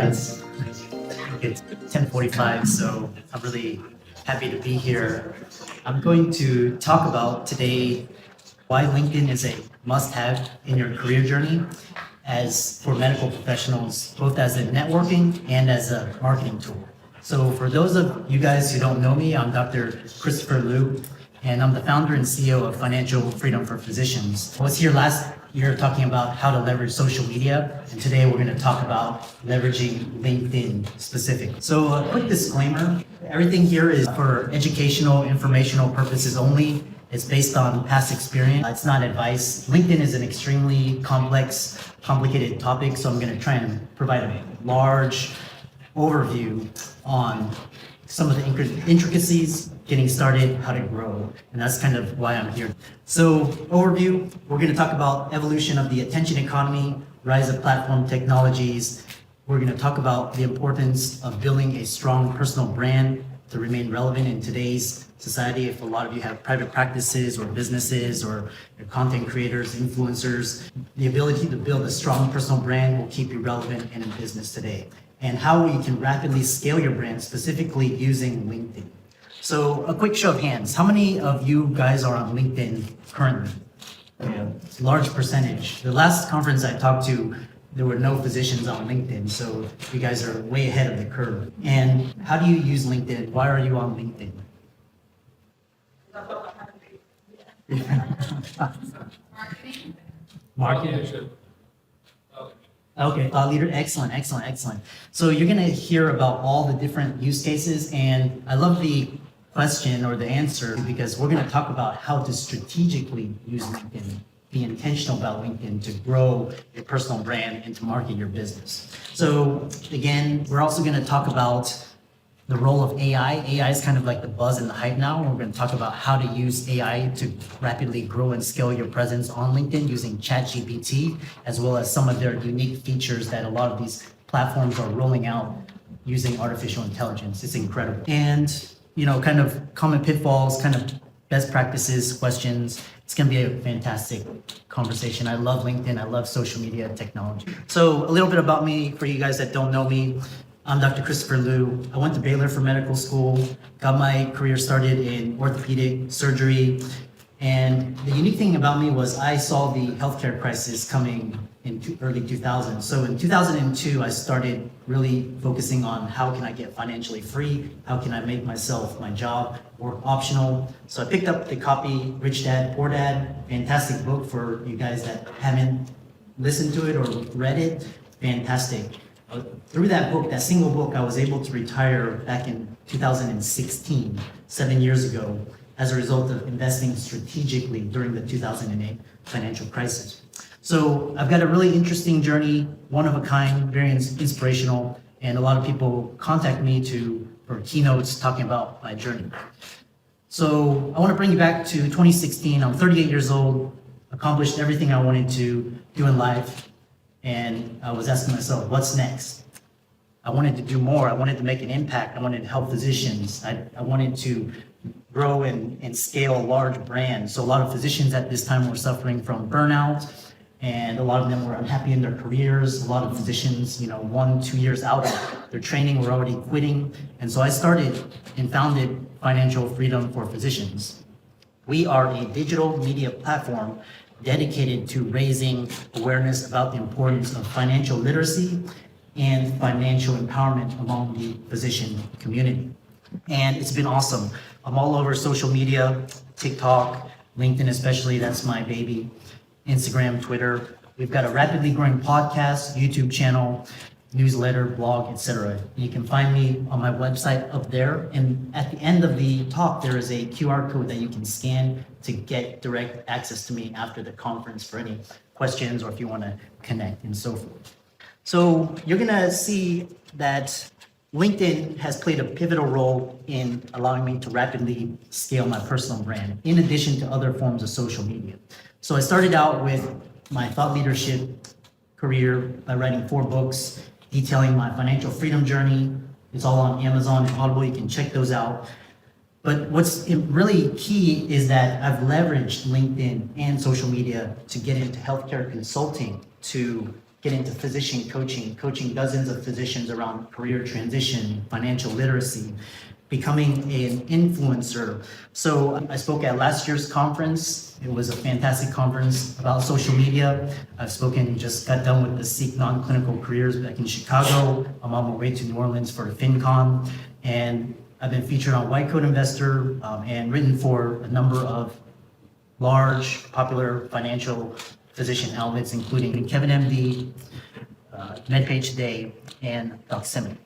guys. It's 10:45, so I'm really happy to be here. I'm going to talk about today why LinkedIn is a must-have in your career journey as for medical professionals, both as a networking and as a marketing tool. So for those of you guys who don't know me, I'm Dr. Christopher Liu, and I'm the founder and CEO of Financial Freedom for Physicians. I was here last year talking about how to leverage social media, and today we're going to talk about leveraging LinkedIn specifically. So a quick disclaimer, everything here is for educational, informational purposes only. It's based on past experience. It's not advice. LinkedIn is an extremely complex, complicated topic, so I'm going to try and provide a large overview on some of the intricacies, getting started, how to grow, and that's kind of why I'm here. So overview, we're going to talk about evolution of the attention economy, rise of platform technologies. We're going to talk about the importance of building a strong personal brand to remain relevant in today's society. If a lot of you have private practices or businesses or you're content creators, influencers, the ability to build a strong personal brand will keep you relevant and in business today. And how you can rapidly scale your brand, specifically using LinkedIn. So a quick show of hands. How many of you guys are on LinkedIn currently? Yeah, large percentage. The last conference I talked to, there were no physicians on LinkedIn, so you guys are way ahead of the curve. And how do you use LinkedIn? Why are you on LinkedIn? Marketing. Okay, thought leader, excellent, excellent, excellent. So you're gonna hear about all the different use cases, and I love the question or the answer because we're gonna talk about how to strategically use LinkedIn, be intentional about LinkedIn to grow your personal brand and to market your business. So again, we're also gonna talk about the role of AI. AI is kind of like the buzz and the hype now. We're going to talk about how to use AI to rapidly grow and scale your presence on LinkedIn using ChatGPT, as well as some of their unique features that a lot of these platforms are rolling out using artificial intelligence. It's incredible. And, kind of common pitfalls, kind of best practices, questions. It's going to be a fantastic conversation. I love LinkedIn. I love social media technology. So a little bit about me for you guys that don't know me. I'm Dr. Christopher Liu. I went to Baylor for medical school, got my career started in orthopedic surgery. And the unique thing about me was I saw the healthcare crisis coming in early 2000s. So in 2002, I started really focusing on how can I get financially free? How can I make my job work optional? So I picked up the copy, Rich Dad, Poor Dad, fantastic book for you guys that haven't listened to it or read it, fantastic. Through that book, that single book, I was able to retire back in 2016, 7 years ago, as a result of investing strategically during the 2008 financial crisis. So I've got a really interesting journey, one of a kind, very inspirational, and a lot of people contact me for keynotes talking about my journey. So I want to bring you back to 2016. I'm 38 years old, accomplished everything I wanted to do in life. And I was asking myself, what's next? I wanted to do more. I wanted to make an impact. I wanted to help physicians. I wanted to grow and scale a large brand. So a lot of physicians at this time were suffering from burnout, and a lot of them were unhappy in their careers. A lot of physicians, 1-2 years out of their training were already quitting. And so I started and founded Financial Freedom for Physicians. We are a digital media platform dedicated to raising awareness about the importance of financial literacy and financial empowerment among the physician community. And it's been awesome. I'm all over social media, TikTok, LinkedIn especially, that's my baby, Instagram, Twitter. We've got a rapidly growing podcast, YouTube channel, newsletter, blog, etc. You can find me on my website up there. And at the end of the talk, there is a QR code that you can scan to get direct access to me after the conference for any questions or if you want to connect and so forth. So you're going to see that LinkedIn has played a pivotal role in allowing me to rapidly scale my personal brand, in addition to other forms of social media. So I started out with my thought leadership career by writing 4 books detailing my financial freedom journey. It's all on Amazon and Audible. You can check those out. But what's really key is that I've leveraged LinkedIn and social media to get into healthcare consulting, to get into physician coaching dozens of physicians around career transition, financial literacy, becoming an influencer. So I spoke at last year's conference. It was a fantastic conference about social media. I've spoken, just got done with the Seek Non-Clinical Careers back in Chicago. I'm on my way to New Orleans for FinCon. And I've been featured on White Coat Investor and written for a number of large, popular financial physician outlets, including Kevin MD, MedPage Today, and Doximity.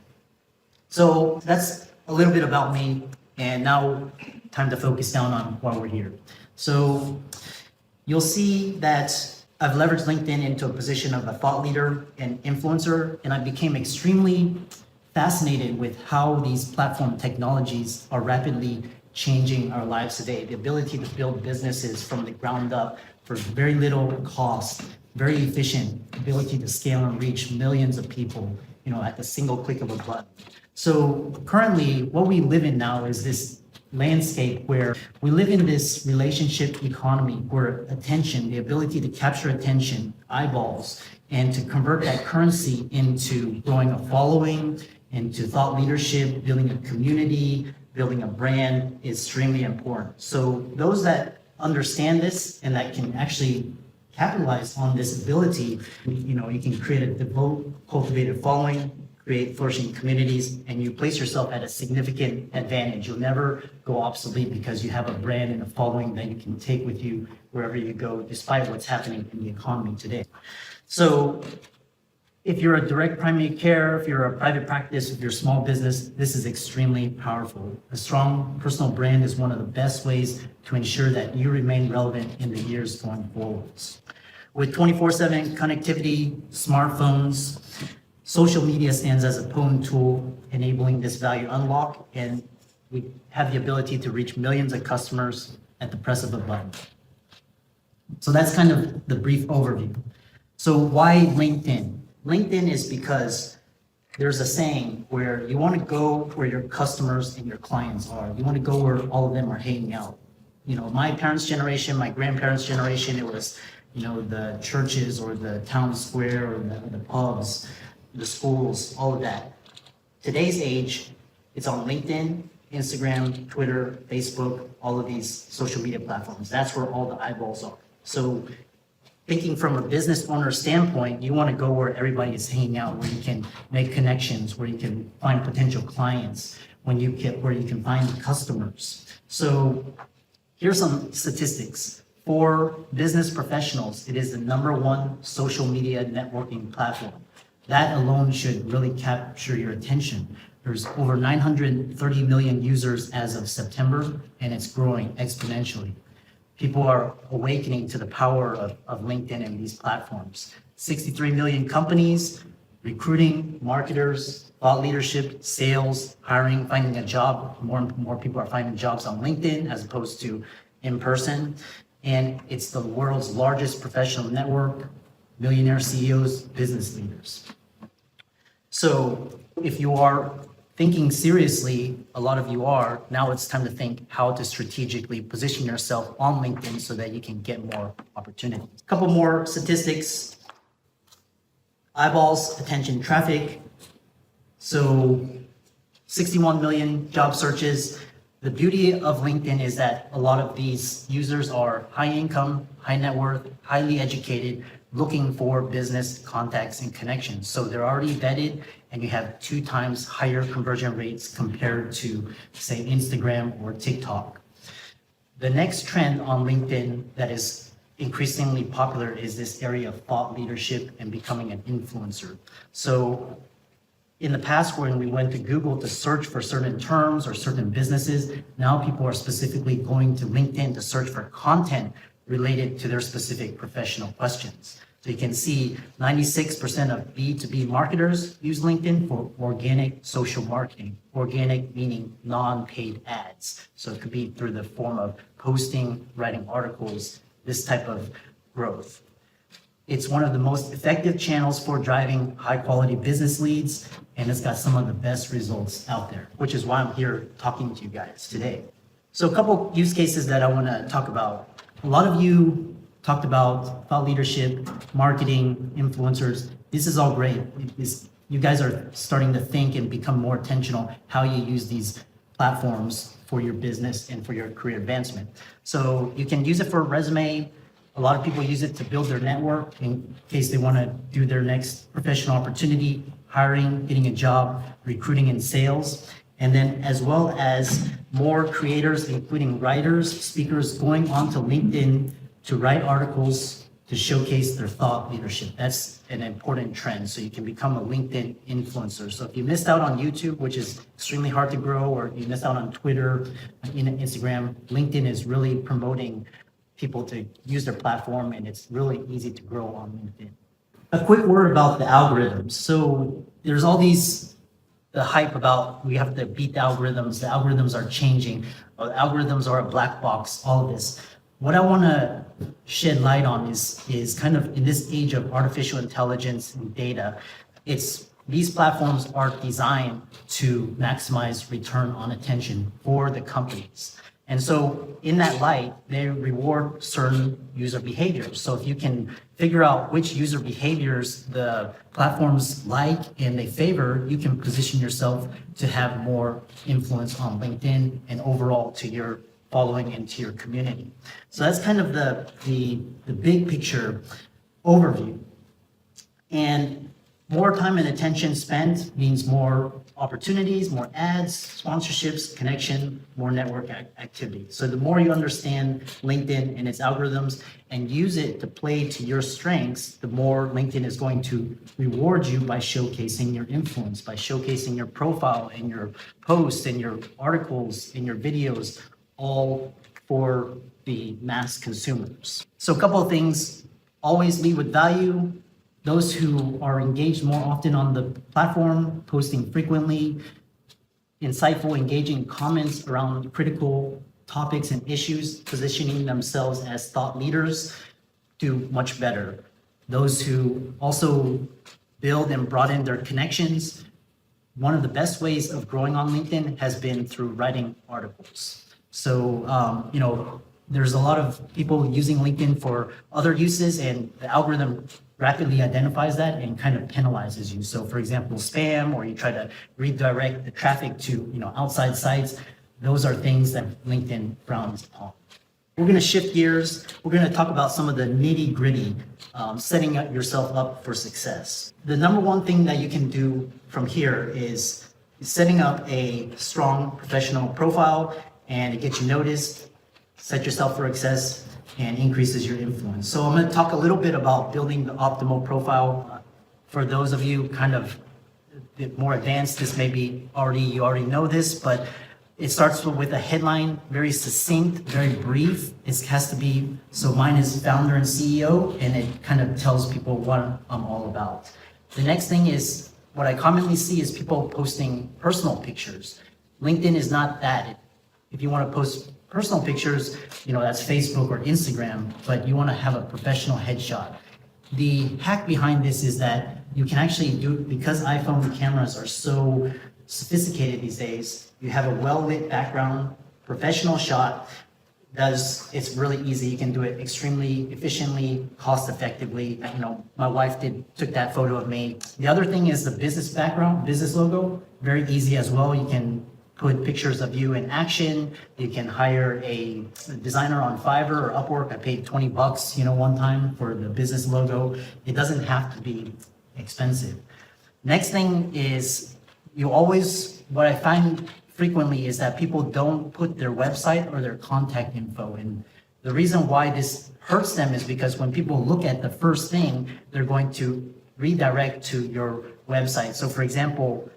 So that's a little bit about me, and now time to focus down on why we're here. So you'll see that I've leveraged LinkedIn into a position of a thought leader and influencer, and I became extremely fascinated with how these platform technologies are rapidly changing our lives today. The ability to build businesses from the ground up for very little cost, very efficient, ability to scale and reach millions of people, at the single click of a button. So currently, what we live in now is this landscape where we live in this relationship economy where attention, the ability to capture attention, eyeballs, and to convert that currency into growing a following, into thought leadership, building a community, building a brand is extremely important. So those that understand this and that can actually capitalize on this ability, you can create a devoted, cultivated following, create flourishing communities, and you place yourself at a significant advantage. You'll never go obsolete because you have a brand and a following that you can take with you wherever you go, despite what's happening in the economy today. So if you're a direct primary care, if you're a private practice, if you're a small business, this is extremely powerful. A strong personal brand is one of the best ways to ensure that you remain relevant in the years going forwards. With 24/7 connectivity, smartphones, social media stands as a potent tool enabling this value unlock, and we have the ability to reach millions of customers at the press of a button. So that's kind of the brief overview. So why LinkedIn? LinkedIn is because there's a saying where you want to go where your customers and your clients are. You want to go where all of them are hanging out. My parents' generation, my grandparents' generation, it was, the churches or the town square or the pubs, the schools, all of that. Today's age, it's on LinkedIn, Instagram, Twitter, Facebook, all of these social media platforms. That's where all the eyeballs are. So thinking from a business owner standpoint, you want to go where everybody is hanging out, where you can make connections, where you can find potential clients, where you can find customers. So here's some statistics. For business professionals, it is the #1 social media networking platform. That alone should really capture your attention. There's over 930 million users as of September, and it's growing exponentially. People are awakening to the power of LinkedIn and these platforms. 63 million companies, recruiting, marketers, thought leadership, sales, hiring, finding a job. More and more people are finding jobs on LinkedIn as opposed to in person. And it's the world's largest professional network, millionaire CEOs, business leaders. So if you are thinking seriously, a lot of you are, now it's time to think how to strategically position yourself on LinkedIn so that you can get more opportunities. A couple more statistics. Eyeballs, attention, traffic. So 61 million job searches. The beauty of LinkedIn is that a lot of these users are high income, high net worth, highly educated, looking for business contacts and connections. So they're already vetted, and you have 2 times higher conversion rates compared to, say, Instagram or TikTok. The next trend on LinkedIn that is increasingly popular is this area of thought leadership and becoming an influencer. So in the past, when we went to Google to search for certain terms or certain businesses, now people are specifically going to LinkedIn to search for content related to their specific professional questions. So you can see 96% of B2B marketers use LinkedIn for organic social marketing. Organic meaning non-paid ads. So it could be through the form of posting, writing articles, this type of growth. It's one of the most effective channels for driving high quality business leads, and it's got some of the best results out there, which is why I'm here talking to you guys today. So a couple use cases that I want to talk about. A lot of you talked about thought leadership, marketing, influencers. This is all great. You guys are starting to think and become more intentional how you use these platforms for your business and for your career advancement. So you can use it for a resume. A lot of people use it to build their network in case they want to do their next professional opportunity, hiring, getting a job, recruiting and sales. And then as well as more creators, including writers, speakers, going onto LinkedIn to write articles to showcase their thought leadership. That's an important trend. So you can become a LinkedIn influencer. So if you missed out on YouTube, which is extremely hard to grow, or you missed out on Twitter, Instagram, LinkedIn is really promoting people to use their platform, and it's really easy to grow on LinkedIn. A quick word about the algorithms. So there's all the hype about we have to beat the algorithms are changing, or the algorithms are a black box, all of this. What I want to shed light on is kind of in this age of artificial intelligence and data, these platforms are designed to maximize return on attention for the companies. And so in that light, they reward certain user behaviors. So if you can figure out which user behaviors the platforms like and they favor, you can position yourself to have more influence on LinkedIn and overall to your following and to your community. So that's kind of the big picture overview. And more time and attention spent means more opportunities, more ads, sponsorships, connection, more network activity. So the more you understand LinkedIn and its algorithms and use it to play to your strengths, the more LinkedIn is going to reward you by showcasing your influence, by showcasing your profile and your posts and your articles and your videos, all for the mass consumers. So a couple of things: always lead with value. Those who are engaged more often on the platform, posting frequently, insightful, engaging comments around critical topics and issues, positioning themselves as thought leaders, do much better. Those who also build and broaden their connections. One of the best ways of growing on LinkedIn has been through writing articles. So, there's a lot of people using LinkedIn for other uses, and the algorithm rapidly identifies that and kind of penalizes you. So for example, spam, or you try to redirect the traffic to outside sites, those are things that LinkedIn frowns upon. We're going to shift gears. We're going to talk about some of the nitty gritty, setting yourself up for success. The number one thing that you can do from here is setting up a strong professional profile, and it gets you noticed, set yourself for success, and increases your influence. So I'm going to talk a little bit about building the optimal profile. For those of you kind of a bit more advanced, this may be you already know this, but it starts with a headline, very succinct, very brief. It has to be, so mine is founder and CEO, and it kind of tells people what I'm all about. The next thing is, what I commonly see is people posting personal pictures. LinkedIn is not that. If you want to post personal pictures, that's Facebook or Instagram, but you want to have a professional headshot. The hack behind this is that you can actually do, because iPhone cameras are so sophisticated these days, you have a well-lit background, professional shot. It's really easy. You can do it extremely efficiently, cost-effectively. My wife took that photo of me. The other thing is the business background, business logo, very easy as well. You can put pictures of you in action. You can hire a designer on Fiverr or Upwork. I paid $20, one time for the business logo. It doesn't have to be expensive. Next thing is, what I find frequently is that people don't put their website or their contact info in. The reason why this hurts them is because when people look at the first thing, they're going to redirect to your website. So for example,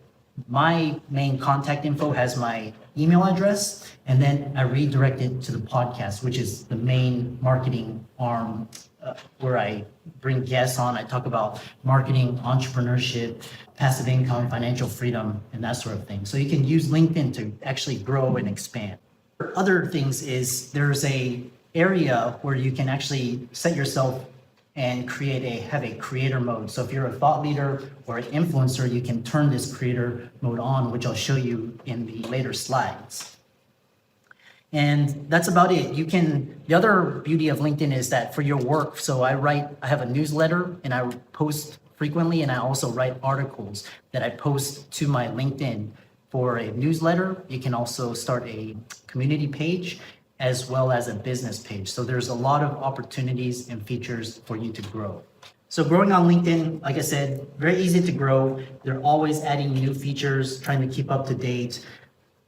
my main contact info has my email address, and then I redirect it to the podcast, which is the main marketing arm where I bring guests on. I talk about marketing, entrepreneurship, passive income, financial freedom, and that sort of thing. So you can use LinkedIn to actually grow and expand. Other things is there's a area where you can actually set yourself and have a creator mode. So if you're a thought leader or an influencer, you can turn this creator mode on, which I'll show you in the later slides. And that's about it. The other beauty of LinkedIn is that for your work, so I have a newsletter and I post frequently, and I also write articles that I post to my LinkedIn for a newsletter. You can also start a community page as well as a business page. So there's a lot of opportunities and features for you to grow. So growing on LinkedIn, like I said, very easy to grow. They're always adding new features, trying to keep up to date.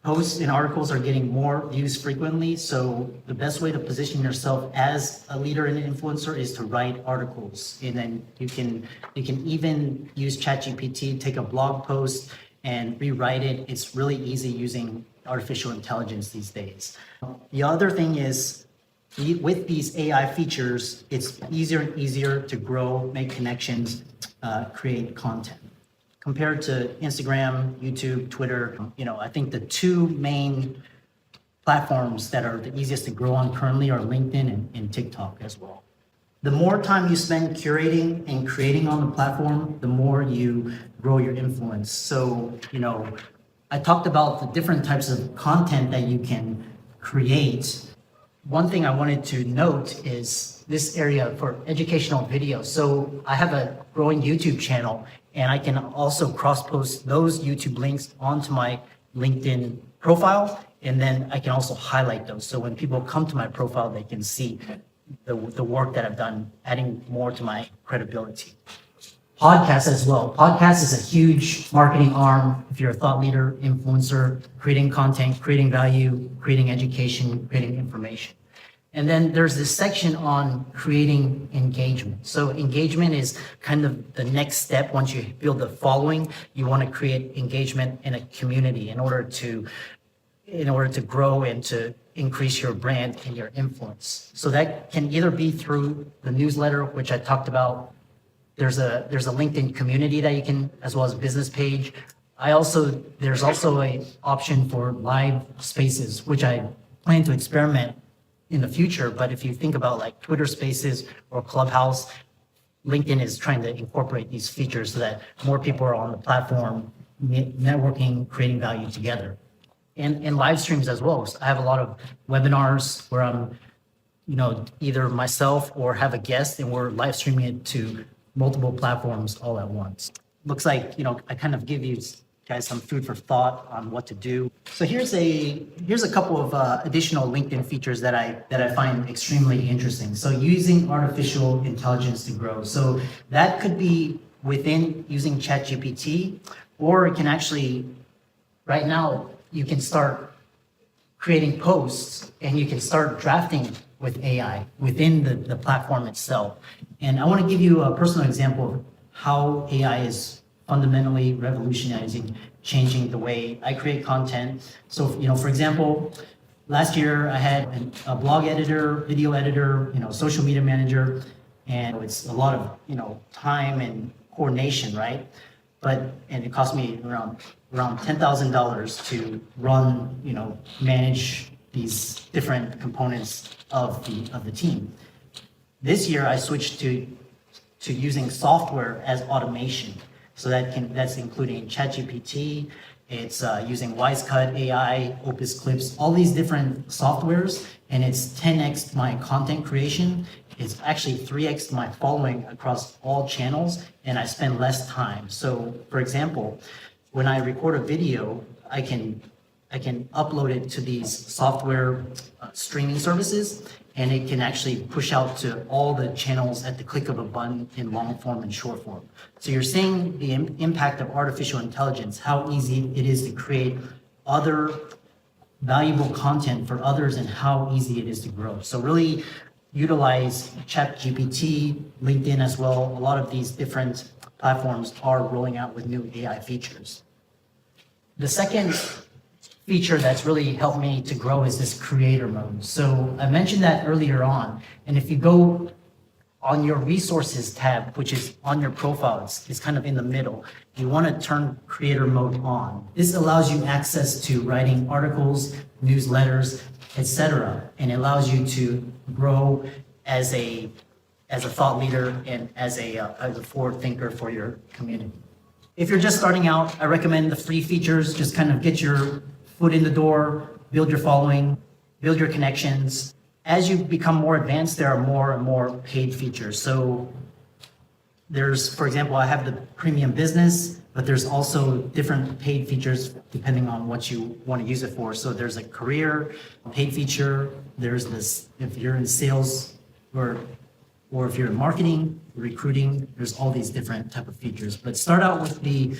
Posts and articles are getting more views frequently, so the best way to position yourself as a leader and an influencer is to write articles. And then you can even use ChatGPT, take a blog post and rewrite it. It's really easy using artificial intelligence these days. The other thing is, with these AI features, it's easier and easier to grow, make connections, create content. Compared to Instagram, YouTube, Twitter, I think the two main platforms that are the easiest to grow on currently are LinkedIn and TikTok as well. The more time you spend curating and creating on the platform, the more you grow your influence. So, I talked about the different types of content that you can create. One thing I wanted to note is this area for educational videos. So I have a growing YouTube channel, and I can also cross-post those YouTube links onto my LinkedIn profile, and then I can also highlight those. So when people come to my profile, they can see the work that I've done, adding more to my credibility. Podcasts as well. Podcast is a huge marketing arm. If you're a thought leader, influencer, creating content, creating value, creating education, creating information. And then there's this section on creating engagement. So engagement is kind of the next step. Once you build the following, you want to create engagement in a community in order to grow and to increase your brand and your influence. So that can either be through the newsletter, which I talked about. There's a LinkedIn community that you can, as well as a business page. There's also a option for live spaces, which I plan to experiment in the future. But if you think about like Twitter Spaces or Clubhouse, LinkedIn is trying to incorporate these features so that more people are on the platform, networking, creating value together. And live streams as well. So I have a lot of webinars where I'm, either myself or have a guest, and we're live streaming it to multiple platforms all at once. Looks like, I kind of give you guys some food for thought on what to do. So here's a couple of additional LinkedIn features that I find extremely interesting. So using artificial intelligence to grow. So that could be within using ChatGPT, or it can actually, right now, you can start creating posts and you can start drafting with AI within the platform itself. And I want to give you a personal example of how AI is fundamentally revolutionizing, changing the way I create content. So, for example, last year I had a blog editor, video editor, social media manager, and it's a lot of, time and coordination, right? And it cost me around $10,000 to run, manage these different components of the team. This year I switched to using software as automation. So that's including ChatGPT, it's using Wisecut AI, Opus Clips, all these different softwares, and it's 10x my content creation. It's actually 3x my following across all channels, and I spend less time. So for example, when I record a video, I can upload it to these software streaming services, and it can actually push out to all the channels at the click of a button in long form and short form. So you're seeing the impact of artificial intelligence, how easy it is to create other valuable content for others and how easy it is to grow. So really utilize ChatGPT, LinkedIn as well. A lot of these different platforms are rolling out with new AI features. The second feature that's really helped me to grow is this creator mode. So I mentioned that earlier on, and if you go on your resources tab, which is on your profile, it's kind of in the middle, you want to turn creator mode on. This allows you access to writing articles, newsletters, etc., and it allows you to grow as a thought leader and as a forward thinker for your community. If you're just starting out, I recommend the free features. Just kind of get your foot in the door, build your following. build your connections. As you become more advanced, there are more and more paid features. So there's, for example, I have the premium business, but there's also different paid features depending on what you want to use it for. So there's a career paid feature. There's this, if you're in sales or if you're in marketing, recruiting, there's all these different type of features. But start out with the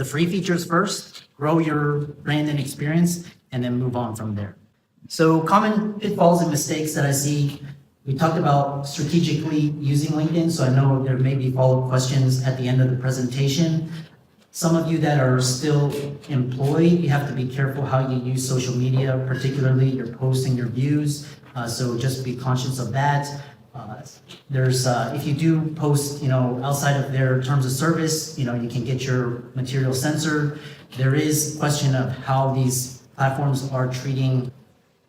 free features first, grow your brand and experience, and then move on from there. So common pitfalls and mistakes that I see. We talked about strategically using LinkedIn, so I know there may be follow-up questions at the end of the presentation. Some of you that are still employed, you have to be careful how you use social media, particularly your posts and your views. So just be conscious of that. If you do post, outside of their terms of service, you can get your material censored. There is question of how these platforms are treating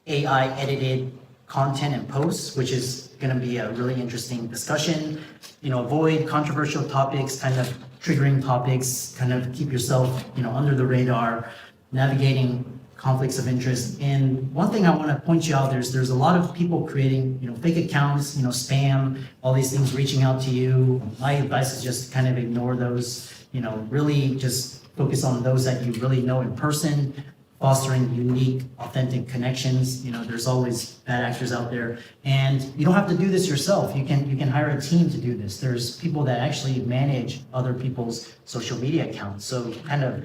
AI edited content and posts, which is going to be a really interesting discussion. Avoid controversial topics, kind of triggering topics, kind of keep yourself, under the radar, navigating conflicts of interest. And one thing I want to point you out, there's a lot of people creating, fake accounts, spam, all these things reaching out to you. My advice is just kind of ignore those, really just focus on those that you really know in person, fostering unique, authentic connections. There's always bad actors out there, and you don't have to do this yourself. You can hire a team to do this. There's people that actually manage other people's social media accounts. So kind of,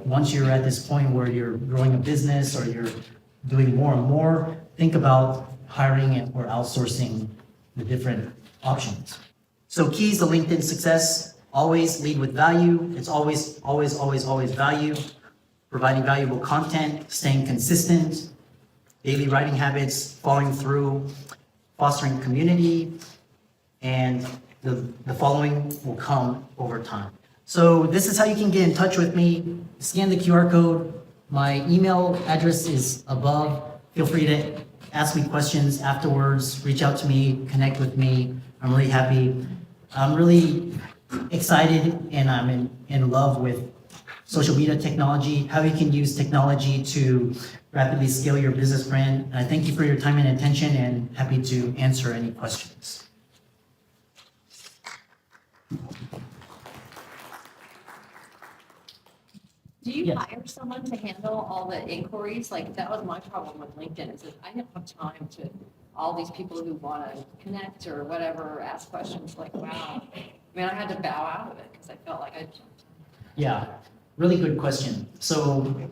once you're at this point where you're growing a business or you're doing more and more, think about hiring or outsourcing the different options. So keys to LinkedIn success: always lead with value. It's always value. Providing valuable content, staying consistent, daily writing habits, following through, fostering community, and the following will come over time. So this is how you can get in touch with me. Scan the QR code. My email address is above. Feel free to ask me questions afterwards, reach out to me, connect with me. I'm really happy. I'm really excited and I'm in love with social media technology, how you can use technology to rapidly scale your business brand. And I thank you for your time and attention and happy to answer any questions. Do you hire someone to handle all the inquiries? Like, that was my problem with LinkedIn, is that I didn't have time to, all these people who want to connect or whatever, ask questions, like, wow. I had to bow out of it because I felt like I jumped. Yeah, really good question. So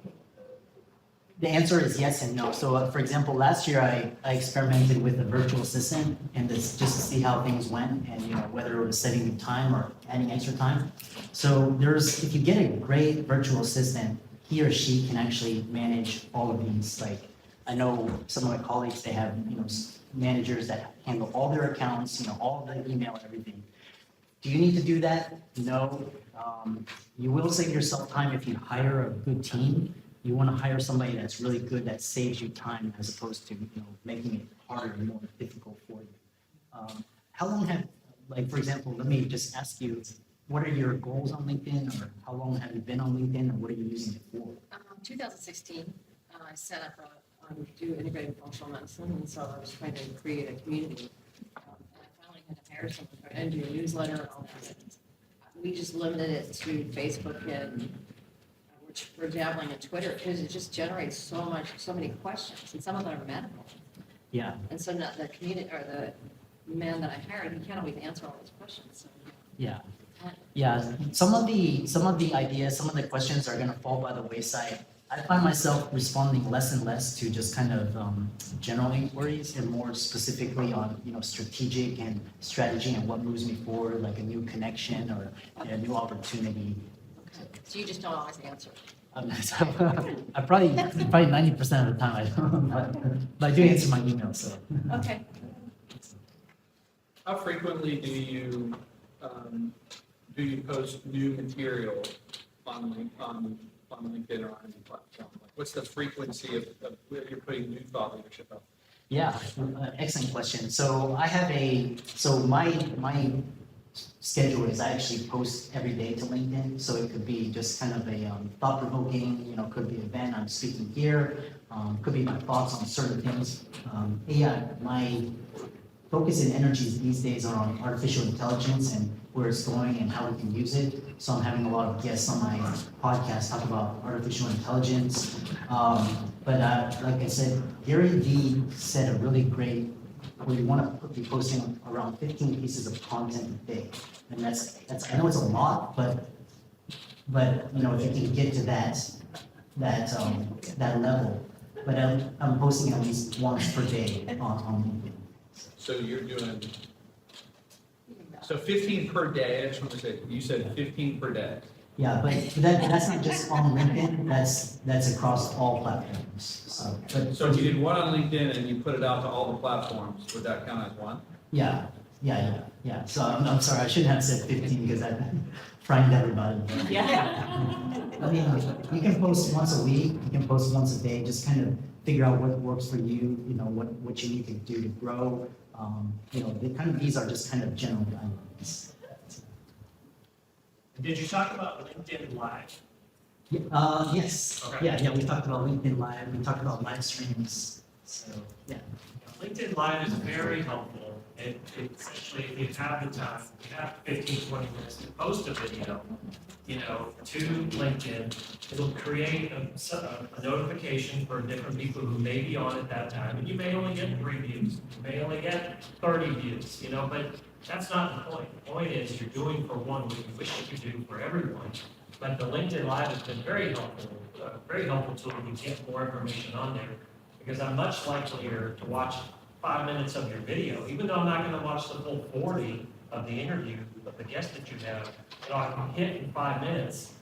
the answer is yes and no. So for example, last year I experimented with a virtual assistant and just to see how things went and whether it was setting time or adding extra time. So if you get a great virtual assistant, he or she can actually manage all of these. Like, I know some of my colleagues, they have managers that handle all their accounts, all the email, everything. Do you need to do that? No. You will save yourself time if you hire a good team. You want to hire somebody that's really good, that saves you time as opposed to making it harder and more difficult for you. How long for example, let me just ask you, what are your goals on LinkedIn, or how long have you been on LinkedIn, and what are you using it for? 2016, I set up do integrated functional medicine, and so I was trying to create a community. And I finally had to hire someone and do a newsletter and all that. We just limited it to Facebook and which we're dabbling in Twitter because it just generates so many questions, and some of them are medical. Yeah. And so now the community or the man that I hired, he can't always answer all those questions. So, yeah. Yeah. Some of the ideas, some of the questions are going to fall by the wayside. I find myself responding less and less to just kind of general inquiries and more specifically on strategic and strategy and what moves me forward, like a new connection or a new opportunity. Okay. So you just don't always answer. I probably 90% of the time I don't, but I do answer my email. So. Okay. How frequently do you post new material on LinkedIn or on any platform? Like, what's the frequency of where you're putting new thought leadership up? Yeah, excellent question. So I have my schedule is I actually post every day to LinkedIn, so it could be just kind of a thought-provoking, could be an event, I'm speaking here, could be my thoughts on certain things. Yeah, my focus and energies these days are on artificial intelligence and where it's going and how we can use it. So I'm having a lot of guests on my podcast talk about artificial intelligence. But like I said, Gary Vee said a really great, we want to be posting around 15 pieces of content a day. And that's I know it's a lot, but if you can get to that level. But I'm posting at least once per day on LinkedIn. So you're doing, so 15 per day, I just want to say, you said 15 per day. Yeah, but that's not just on LinkedIn, that's across all platforms, so, but. So if you did one on LinkedIn and you put it out to all the platforms, would that count as one? Yeah, so I'm sorry, I shouldn't have said 15 because I frightened everybody. but- I mean, you can post once a week, you can post once a day, just kind of figure out what works for you, what you need to do to grow. These are just kind of general guidelines. Did you talk about LinkedIn Live? Yes, Okay. yeah, we talked about LinkedIn Live, we talked about live streams, so, yeah. LinkedIn Live is very helpful. It essentially, if you have the time, you have 15, 20 minutes to post a video, to LinkedIn, it'll create a notification for different people who may be on at that time. And you may only get 3 views, you may only get 30 views, but that's not the point. The point is you're doing for one what you wish you could do for everyone. But the LinkedIn Live has been very helpful tool to get more information on there. Because I'm much likelier to watch 5 minutes of your video, even though I'm not going to watch the full 40 of the interview of the guest that you have, I can hit in 5 minutes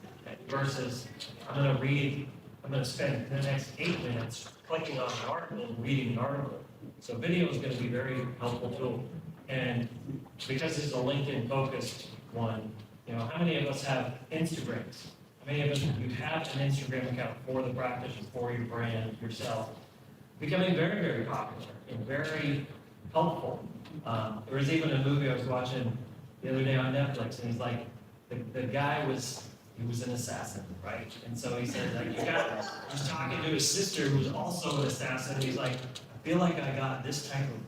versus I'm going to spend the next 8 minutes clicking on an article and reading an article. So video is going to be a very helpful tool. And because this is a LinkedIn focused one, how many of us have Instagrams? How many of us, you have an Instagram account for the practice and for your brand, yourself? Becoming very, very popular and very helpful. There was even a movie I was watching the other day on Netflix, and he's like, the guy was an assassin, right? And so he said, he's talking to his sister who's also an assassin, and he's like, I feel like I got this type of,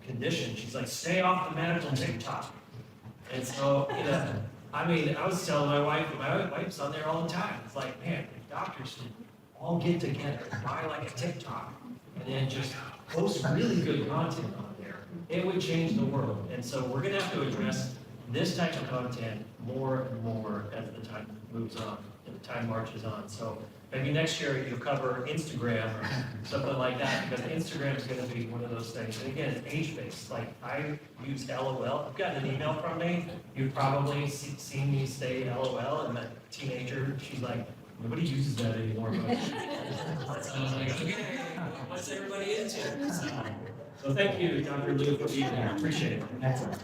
condition. She's like, stay off the medical TikTok. And so, I was telling my wife's on there all the time. It's like, man, if doctors should all get together, buy like a TikTok, and then just post really good content on there, it would change the world. And so we're gonna have to address this type of content more and more as the time moves on, and the time marches on. So maybe next year you'll cover Instagram or something like that, because Instagram is gonna be one of those things. And again, it's age-based. Like, I use LOL. You've gotten an email from me. You've probably seen me say LOL, and that teenager, she's like, nobody uses that anymore. But so I was like, okay, what's everybody into? So thank you, Dr. Lou, for being here. Appreciate it. Excellent.